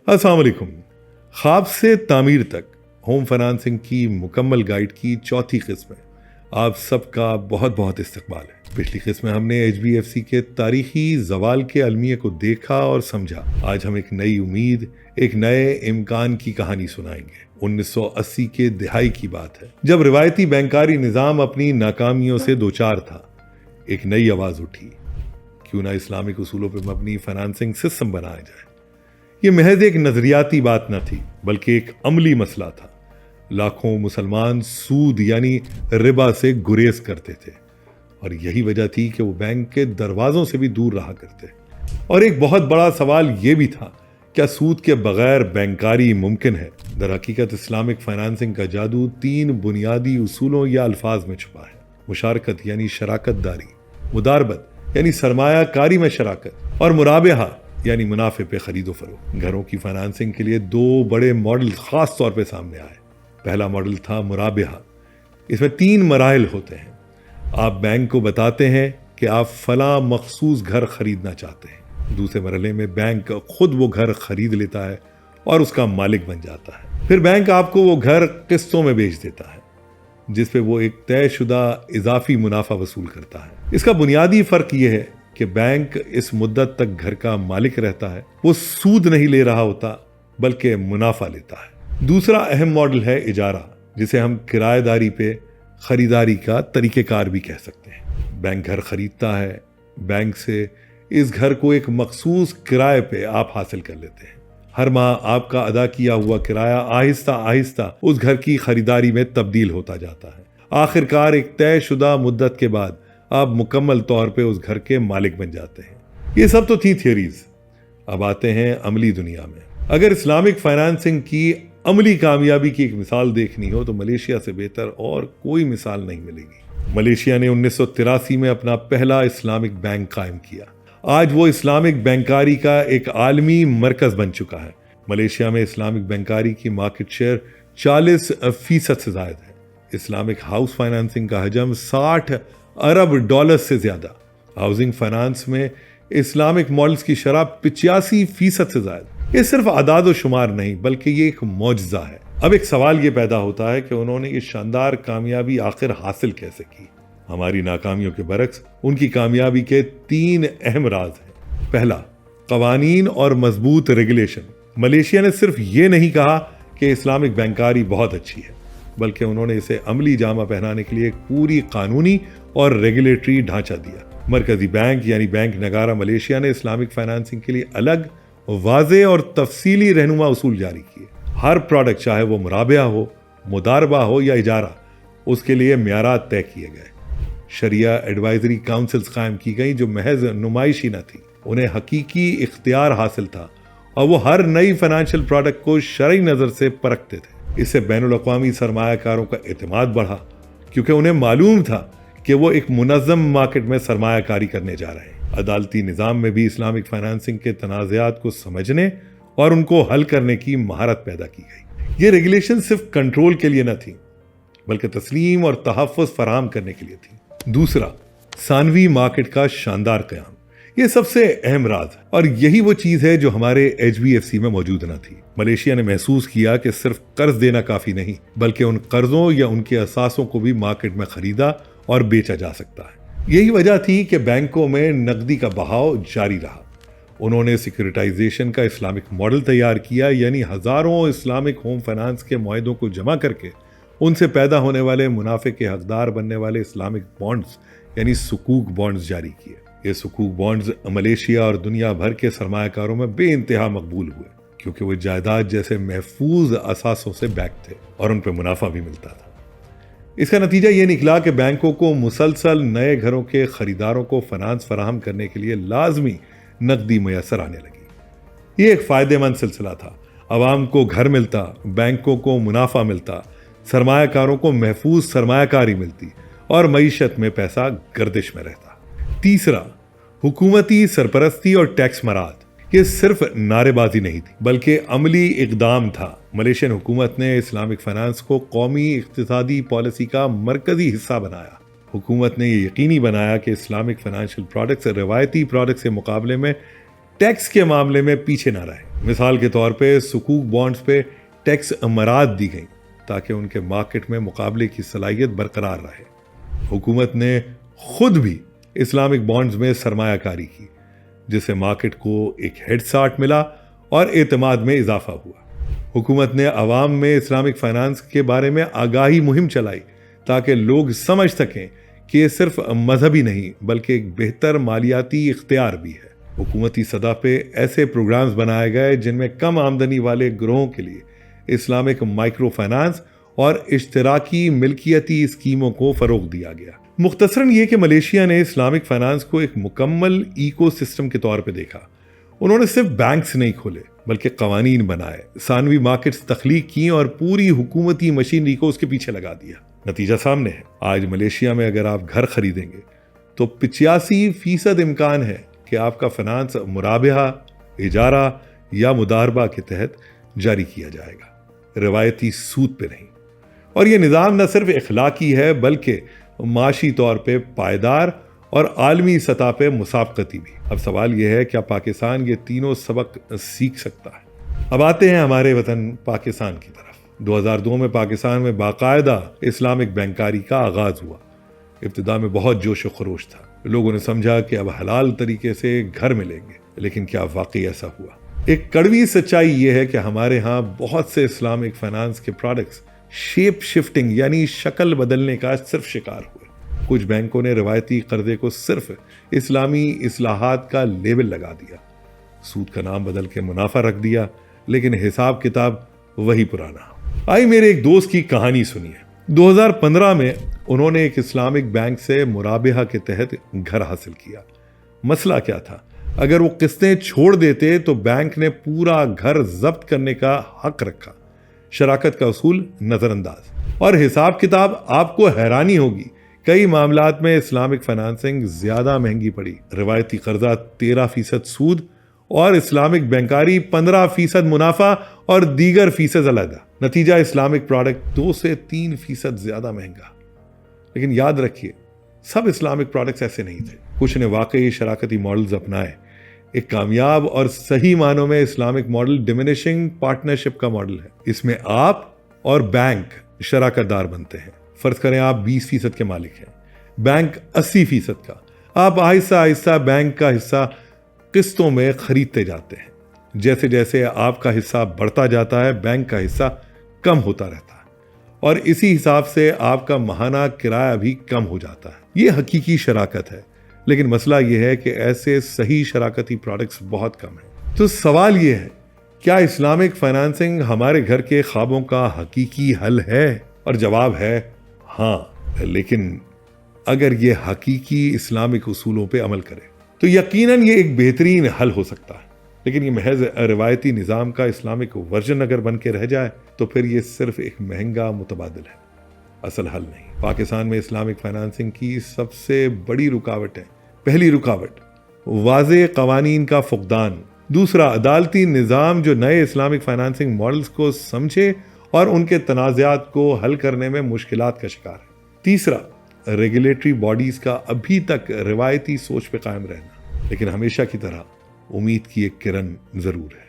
अस्सलाम वालेकुम। ख्वाब से तामीर तक होम फाइनेंसिंग की मुकम्मल गाइड की चौथी किस्म में आप सबका बहुत बहुत इस्तकबाल है। पिछली किस्म में हमने HBFC के तारीखी जवाल के अलमिये को देखा और समझा। आज हम एक नई उम्मीद, एक नए इम्कान की कहानी सुनाएंगे। 1980 के दिहाई की बात है, जब रिवायती बैंकारी निज़ाम अपनी नाकामियों से दो चार था। एक नई आवाज़ उठी, क्यों ना इस्लामिक उसूलों पर मबनी फाइनेंसिंग सिस्टम बनाया जाए। ये महज एक नजरियाती बात न थी, बल्कि एक अमली मसला था। लाखों मुसलमान सूद यानी रिबा से गुरेज करते थे, और यही वजह थी कि वो बैंक के दरवाजों से भी दूर रहा करते। और एक बहुत बड़ा सवाल ये भी था, क्या सूद के बगैर बैंकारी मुमकिन है? दर हकीकत इस्लामिक फाइनेंसिंग का जादू तीन बुनियादी उसूलों या अल्फाज में छुपा है। मुशारकत यानी शराकत दारी, मुदारबत यानी सरमाया कारी में शराकत, और मुराबहा यानी मुनाफे पे खरीदो फरोख्त। घरों की फाइनेंसिंग के लिए दो बड़े मॉडल खास तौर पे सामने आए। पहला मॉडल था मुराबहा। इसमें 3 मराहिल होते हैं। आप बैंक को बताते हैं कि आप फला मखसूस घर खरीदना चाहते हैं। दूसरे मरहले में बैंक खुद वो घर खरीद लेता है और उसका मालिक बन जाता है। फिर बैंक आपको वो घर किस्तों में बेच देता है, जिस पे वो एक तयशुदा इजाफी मुनाफा वसूल करता है। इसका बुनियादी फर्क ये है कि बैंक इस मुद्दत तक घर का मालिक रहता है। वो सूद नहीं ले रहा होता, बल्कि मुनाफा लेता है। दूसरा अहम मॉडल है इजारा, जिसे हम किराएदारी पे खरीदारी का तरीक़ेकार भी कह सकते हैं। बैंक घर खरीदता है, बैंक से इस घर को एक मखसूस किराए पे आप हासिल कर लेते हैं। हर माह आपका अदा किया हुआ किराया आहिस्ता आहिस्ता उस घर की खरीदारी में तब्दील होता जाता है। आखिरकार एक तयशुदा मुद्दत के बाद आप मुकम्मल तौर पे उस घर के मालिक बन जाते हैं। ये सब तो थी थियरीज। अब आते हैं अमली दुनिया में। अगर इस्लामिक फाइनेंसिंग की अमली कामयाबी की एक मिसाल देखनी हो तो मलेशिया से बेहतर और कोई मिसाल नहीं मिलेगी। मलेशिया ने 1983 में अपना पहला इस्लामिक बैंक कायम किया। आज वो इस्लामिक बैंकारी का एक आलमी मरकज बन चुका है। मलेशिया में इस्लामिक बैंकारी की मार्केट शेयर 40% से ज्यादा है। इस्लामिक हाउस फाइनेंसिंग का हजम 60 अरब डॉलर से ज्यादा। हाउसिंग फाइनेंस में इस्लामिक मॉडल्स की शरह 85% से ज्यादा। ये सिर्फ आदाद व शुमार नहीं, बल्कि ये एक मौजज़ा है। अब एक सवाल ये पैदा होता है कि उन्होंने ये शानदार कामयाबी आखिर हासिल कैसे की? हमारी नाकामियों के बरक्स उनकी कामयाबी के 3 अहम राज हैं। पहला, कवानीन और मजबूत रेगुलेशन। मलेशिया ने सिर्फ ये नहीं कहा कि इस्लामिक बैंकारी बहुत अच्छी है, बल्कि उन्होंने इसे अमली जामा पहनाने के लिए एक पूरी कानूनी और रेगुलेटरी ढांचा दिया। मरकजी बैंक यानी बैंक नगारा मलेशिया ने इस्लामिक फाइनेंसिंग के लिए अलग, वाज़े और तफसीली रहनुमा उसूल जारी किए। हर प्रोडक्ट, चाहे वो मुराबहा हो, मुदारबा हो या इजारा, उसके लिए म्यारात तय किए गए। शरिया एडवाइजरी काउंसिल्स कायम की गई जो महज नुमाइशी न थी। उन्हें हकीकी इख्तियार हासिल था और वो हर नई फाइनेंशियल प्रोडक्ट को शरई नज़र से परखते थे। इससे बैनुल-अक़वामी सरमायाकारों का एतमाद बढ़ा, क्योंकि उन्हें मालूम था कि वो एक मुनज़्ज़म मार्केट में सरमायाकारी करने जा रहे हैं। अदालती निज़ाम में भी इस्लामिक फाइनेंसिंग के तनाज़ात को समझने और उनको हल करने की महारत पैदा की गई। ये रेगुलेशन सिर्फ कंट्रोल के लिए न थी, बल्कि तस्लीम और तहफ़्फ़ुज़ फराहम करने के लिए थी। दूसरा, सानवी मार्केट का शानदार क़याम। ये सबसे अहम राज है, और यही वो चीज़ है जो हमारे HBFC में मौजूद न थी। मलेशिया ने महसूस किया कि सिर्फ कर्ज देना काफ़ी नहीं, बल्कि उन कर्जों या उनके असासों को भी मार्केट में खरीदा और बेचा जा सकता है। यही वजह थी कि बैंकों में नकदी का बहाव जारी रहा। उन्होंने सिक्योरिटाइजेशन का इस्लामिक मॉडल तैयार किया, यानी हज़ारों इस्लामिक होम फाइनेंस के मुआहदों को जमा करके उनसे पैदा होने वाले मुनाफे के हकदार बनने वाले इस्लामिक बॉन्ड्स यानी सुकूक बॉन्ड्स जारी किए। ये सुकूक बॉन्ड्स मलेशिया और दुनिया भर के सरमायाकारों में बेइंतहा मकबूल हुए, क्योंकि वो जायदाद जैसे महफूज असासों से बैक थे और उन पर मुनाफा भी मिलता था। इसका नतीजा ये निकला कि बैंकों को मुसलसल नए घरों के खरीदारों को फाइनेंस फराहम करने के लिए लाजमी नकदी मैसर आने लगी। ये एक फ़ायदेमंद सिलसिला था। अवाम को घर मिलता, बैंकों को मुनाफा मिलता, सरमायाकारों को महफूज सरमायाकारी मिलती और मईशत में पैसा गर्दिश में रहता। तीसरा, हुकूमती सरपरस्ती और टैक्स मराद। ये सिर्फ नारेबाजी नहीं थी, बल्कि अमली इक़दाम था। मलेशियन हुकूमत ने इस्लामिक फाइनेंस को कौमी इक़्तिसादी पॉलिसी का मरकजी हिस्सा बनाया। हुकूमत ने ये यकीनी बनाया कि इस्लामिक फाइनेंशियल प्रोडक्ट्स रिवायती प्रोडक्ट्स के मुकाबले में टैक्स के मामले में पीछे ना रहे। مثال کے طور پہ سکوک بانڈز پہ ٹیکس امارات دی گئیں تاکہ ان کے مارکیٹ میں مقابلے کی صلاحیت برقرار رہے۔ حکومت نے خود بھی اسلامک بانڈز میں سرمایہ کاری کی، جس سے مارکیٹ کو ایک ہیڈ اسٹارٹ ملا اور اعتماد میں اضافہ ہوا۔ حکومت نے عوام میں اسلامک فائنانس کے بارے میں آگاہی مہم چلائی تاکہ لوگ سمجھ سکیں کہ یہ صرف مذہبی نہیں بلکہ ایک بہتر مالیاتی اختیار بھی ہے۔ حکومتی سطح پہ ایسے پروگرامز بنائے گئے جن میں کم آمدنی والے گروہوں کے لیے اسلامک مائکرو فائنانس اور اشتراکی ملکیتی اسکیموں کو فروغ دیا گیا۔ مختصراً یہ کہ ملیشیا نے اسلامک فائنانس کو ایک مکمل ایکو سسٹم کے طور پہ دیکھا۔ انہوں نے صرف بینکس نہیں کھولے بلکہ قوانین بنائے، ثانوی مارکیٹس تخلیق کی اور پوری حکومتی مشینری کو اس کے پیچھے لگا دیا۔ نتیجہ سامنے ہے۔ آج ملیشیا میں اگر آپ گھر خریدیں گے تو 85% امکان ہے کہ آپ کا فائنانس مرابحہ، اجارہ یا مداربہ کے تحت جاری کیا جائے گا، روایتی سود پہ نہیں۔ اور یہ نظام نہ صرف اخلاقی ہے بلکہ معاشی طور پہ پائیدار اور عالمی سطح پہ مسابقتی بھی۔ اب سوال یہ ہے کیا پاکستان یہ تینوں سبق سیکھ سکتا ہے؟ اب آتے ہیں ہمارے وطن پاکستان کی طرف۔ 2002 میں پاکستان میں باقاعدہ اسلامک بینکاری کا آغاز ہوا۔ ابتدا میں بہت جوش و خروش تھا، لوگوں نے سمجھا کہ اب حلال طریقے سے گھر ملیں گے، لیکن کیا واقعی ایسا ہوا؟ ایک کڑوی سچائی یہ ہے کہ ہمارے ہاں بہت سے اسلامک فائنانس کے پروڈکٹس شیپ شفٹنگ یعنی شکل بدلنے کا صرف شکار ہوئے۔ کچھ بینکوں نے روایتی قرضے کو صرف اسلامی اصلاحات کا لیبل لگا دیا، سود کا نام بدل کے منافع رکھ دیا، لیکن حساب کتاب وہی پرانا۔ آئی میرے ایک دوست کی کہانی سنیے۔ 2015 میں انہوں نے ایک اسلامک بینک سے مرابحہ کے تحت گھر حاصل کیا۔ مسئلہ کیا تھا؟ اگر وہ قسطیں چھوڑ دیتے تو بینک نے پورا گھر ضبط کرنے کا حق رکھا، شراکت کا اصول نظر انداز۔ اور حساب کتاب آپ کو حیرانی ہوگی، کئی معاملات میں اسلامک فائنانسنگ زیادہ مہنگی پڑی۔ روایتی قرضہ 13% سود اور اسلامک بینکاری 15% منافع اور دیگر فیسز علیحدہ۔ نتیجہ اسلامک پروڈکٹ 2 سے 3% زیادہ مہنگا۔ لیکن یاد رکھیے، سب اسلامک پروڈکٹس ایسے نہیں تھے۔ کچھ نے واقعی شراکتی ماڈلز اپنائے۔ ایک کامیاب اور صحیح معنوں میں اسلامک ماڈل ڈیمینشنگ پارٹنرشپ کا ماڈل ہے۔ اس میں آپ اور بینک شراکت دار بنتے ہیں۔ فرض کریں آپ 20% کے مالک ہیں، بینک 80% کا۔ آپ آہستہ آہستہ بینک کا حصہ قسطوں میں خریدتے جاتے ہیں۔ جیسے جیسے آپ کا حصہ بڑھتا جاتا ہے، بینک کا حصہ کم ہوتا رہتا ہے، اور اسی حساب سے آپ کا ماہانہ کرایہ بھی کم ہو جاتا ہے۔ یہ حقیقی شراکت ہے، لیکن مسئلہ یہ ہے کہ ایسے صحیح شراکتی پروڈکٹس بہت کم ہیں۔ تو سوال یہ ہے، کیا اسلامک فائنانسنگ ہمارے گھر کے خوابوں کا حقیقی حل ہے؟ اور جواب ہے ہاں، لیکن اگر یہ حقیقی اسلامک اصولوں پہ عمل کرے تو یقیناً یہ ایک بہترین حل ہو سکتا ہے۔ لیکن یہ محض روایتی نظام کا اسلامک ورژن اگر بن کے رہ جائے تو پھر یہ صرف ایک مہنگا متبادل ہے، اصل حل نہیں۔ پاکستان میں اسلامک فائنانسنگ کی سب سے بڑی رکاوٹ ہے۔ پہلی رکاوٹ واضح قوانین کا فقدان، دوسرا عدالتی نظام جو نئے اسلامک فائنانسنگ ماڈلز کو سمجھے اور ان کے تنازعات کو حل کرنے میں مشکلات کا شکار ہے، تیسرا ریگولیٹری باڈیز کا ابھی تک روایتی سوچ پہ قائم رہنا۔ لیکن ہمیشہ کی طرح امید کی ایک کرن ضرور ہے۔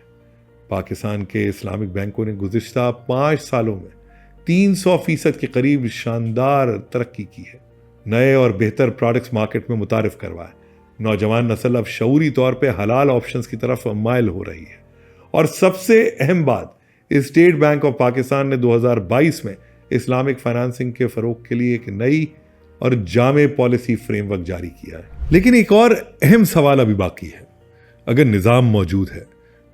پاکستان کے اسلامک بینکوں نے گزشتہ 5 سالوں میں 300% کے قریب شاندار ترقی کی ہے، نئے اور بہتر پروڈکٹس مارکیٹ میں متعارف کروائے۔ نوجوان نسل اب شعوری طور پہ حلال آپشنز کی طرف مائل ہو رہی ہے، اور سب سے اہم بات، اسٹیٹ بینک آف پاکستان نے 2022 میں اسلامک فائنانسنگ کے فروغ کے لیے ایک نئی اور جامع پالیسی فریم ورک جاری کیا ہے۔ لیکن ایک اور اہم سوال ابھی باقی ہے۔ اگر نظام موجود ہے،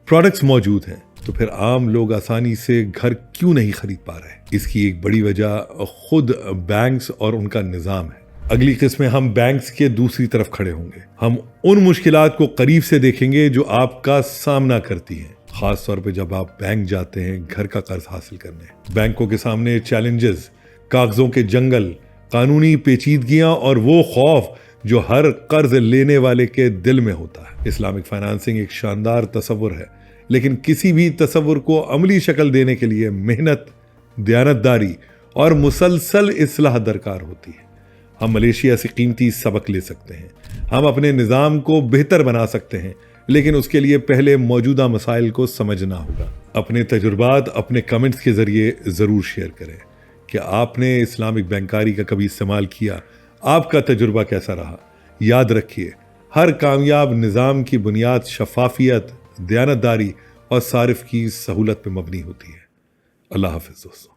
پروڈکٹس موجود ہیں، تو پھر عام لوگ آسانی سے گھر کیوں نہیں خرید پا رہے؟ اس کی ایک بڑی وجہ خود بینکس اور ان کا نظام ہے۔ اگلی قسط میں ہم بینکس کے دوسری طرف کھڑے ہوں گے۔ ہم ان مشکلات کو قریب سے دیکھیں گے جو آپ کا سامنا کرتی ہیں، خاص طور پہ جب آپ بینک جاتے ہیں گھر کا قرض حاصل کرنے۔ بینکوں کے سامنے چیلنجز، کاغذوں کے جنگل، قانونی پیچیدگیاں اور وہ خوف جو ہر قرض لینے والے کے دل میں ہوتا ہے۔ اسلامک فائنانسنگ ایک شاندار تصور ہے، لیکن کسی بھی تصور کو عملی شکل دینے کے لیے محنت، دیانتداری اور مسلسل اصلاح درکار ہوتی ہے۔ ہم ملیشیا سے قیمتی سبق لے سکتے ہیں، ہم اپنے نظام کو بہتر بنا سکتے ہیں، لیکن اس کے لیے پہلے موجودہ مسائل کو سمجھنا ہوگا۔ اپنے تجربات اپنے کمنٹس کے ذریعے ضرور شیئر کریں کہ آپ نے اسلامک بینکاری کا کبھی استعمال کیا، آپ کا تجربہ کیسا رہا۔ یاد رکھیے، ہر کامیاب نظام کی بنیاد شفافیت، دیانتداری اور صارف کی سہولت پہ مبنی ہوتی ہے۔ اللہ حافظ دوستوں۔